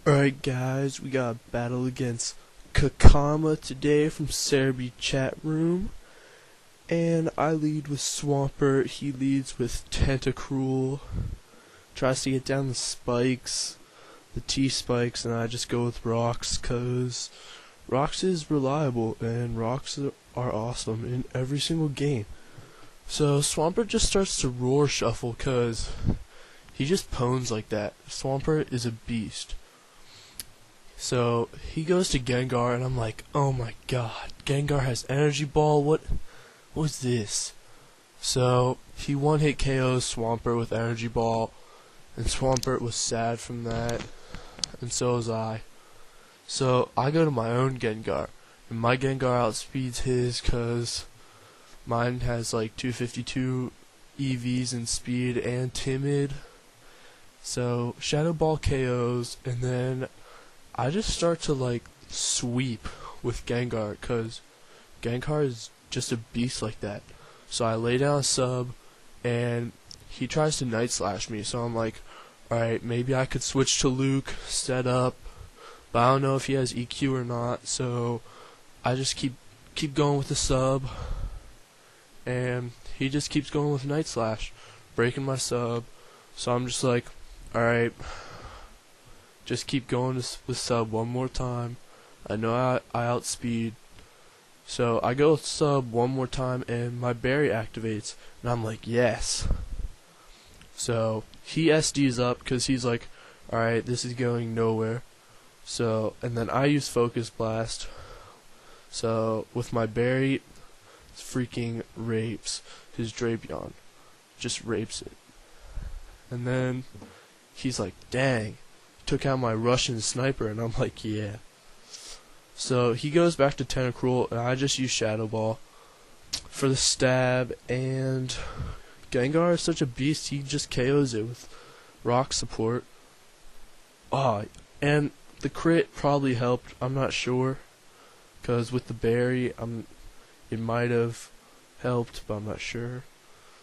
Alright guys, we got a battle against Kakama today from Serebii chatroom. And I lead with Swampert, he leads with Tentacruel. Tries to get down the spikes, the T-spikes, and I just go with Rocks, cause Rocks is reliable and Rocks are awesome in every single game. So Swampert just starts to roar shuffle cause he just pwns like that. Swampert is a beast. So he goes to Gengar and I'm like, oh my god, Gengar has energy ball, what was this? So he one-hit KOs Swampert with energy ball, and Swampert was sad from that, and so was I. So I go to my own Gengar, and my Gengar outspeeds his cause mine has like 252 EVs in speed and timid. So Shadow Ball KOs, and then I just start to like sweep with Gengar cause Gengar is just a beast like that. So I lay down a sub and he tries to Night Slash me, so I'm like, alright, maybe I could switch to Luke, set up, but I don't know if he has EQ or not, so I just keep going with the sub, and he just keeps going with Night Slash, breaking my sub. So I'm just like, alright, just keep going with sub one more time. I know I outspeed. So I go with sub one more time and my berry activates. And I'm like, yes. So he SDs up because he's like, alright, this is going nowhere. So, and then I use Focus Blast. So with my berry, it freaking rapes his Drapion. Just rapes it. And then he's like, dang. Took out my Russian sniper, and I'm like, yeah. So he goes back to Tentacruel, and I just use Shadow Ball for the stab, and Gengar is such a beast, he just KOs it with rock support. And the crit probably helped, I'm not sure, because with the berry, it might have helped, but I'm not sure.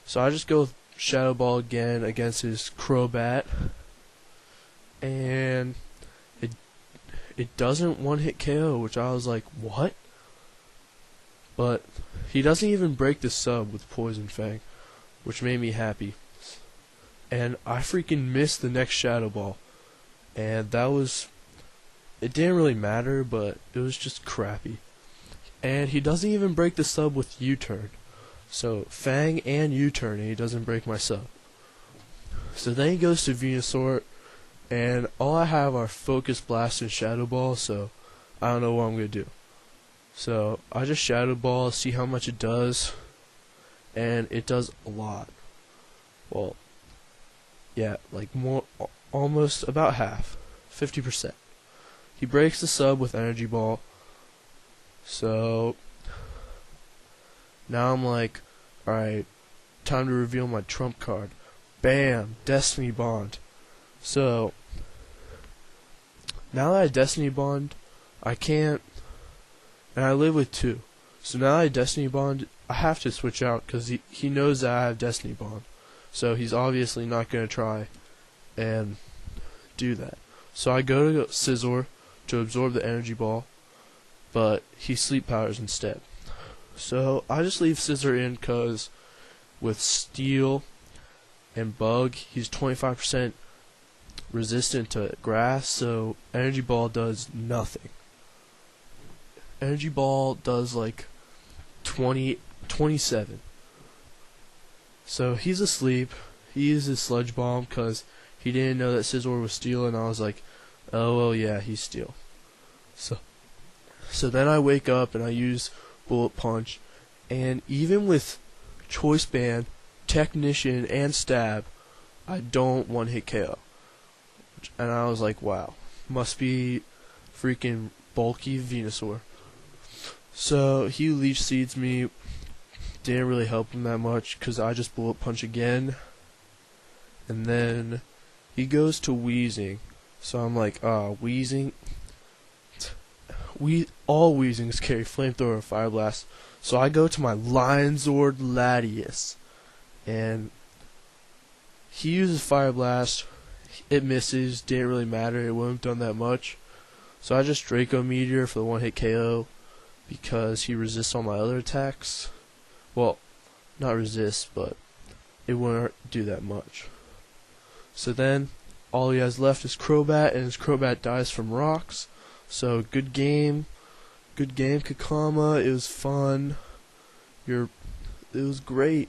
So I just go with Shadow Ball again against his Crobat, and it doesn't one-hit KO, which I was like, what? But he doesn't even break the sub with Poison Fang, which made me happy. And I freaking missed the next Shadow Ball, and it didn't really matter, but it was just crappy. And he doesn't even break the sub with U-turn. So Fang and U-turn, and he doesn't break my sub. So then he goes to Venusaur, and all I have are Focus Blast and Shadow Ball, so I don't know what I'm going to do. So I just Shadow Ball, see how much it does, and it does a lot. Well, yeah, like almost about half, 50%. He breaks the sub with Energy Ball, so now I'm like, alright, time to reveal my trump card. Bam! Destiny Bond. So, now that I Destiny Bond, I can't, and I live with 2. So now that I Destiny Bond, I have to switch out, because he knows that I have Destiny Bond. So he's obviously not going to try and do that. So I go to Scizor to absorb the Energy Ball, but he Sleep Powers instead. So I just leave Scizor in, because with Steel and Bug, he's 25% resistant to grass, so Energy Ball does nothing. Energy Ball does like 27. So he's asleep. He uses Sludge Bomb because he didn't know that Scizor was Steel, and I was like, oh well, yeah, he's Steel. So then I wake up and I use Bullet Punch, and even with Choice Band, Technician, and Stab, I don't one-hit KO. And I was like, wow, must be freaking bulky Venusaur. So he Leech Seeds me, didn't really help him that much because I just Bullet Punch again. And then he goes to Weezing. So I'm like, Weezing. All Weezings carry Flamethrower or Fire Blast. So I go to my Lionzord Latias, and he uses Fire Blast. it misses, didn't really matter, it wouldn't have done that much. So I just Draco Meteor for the one hit KO because he resists all my other attacks. Well, not resist, but it wouldn't do that much. So then all he has left is Crobat, and his Crobat dies from rocks. So good game, Kakama. It was fun. It was great.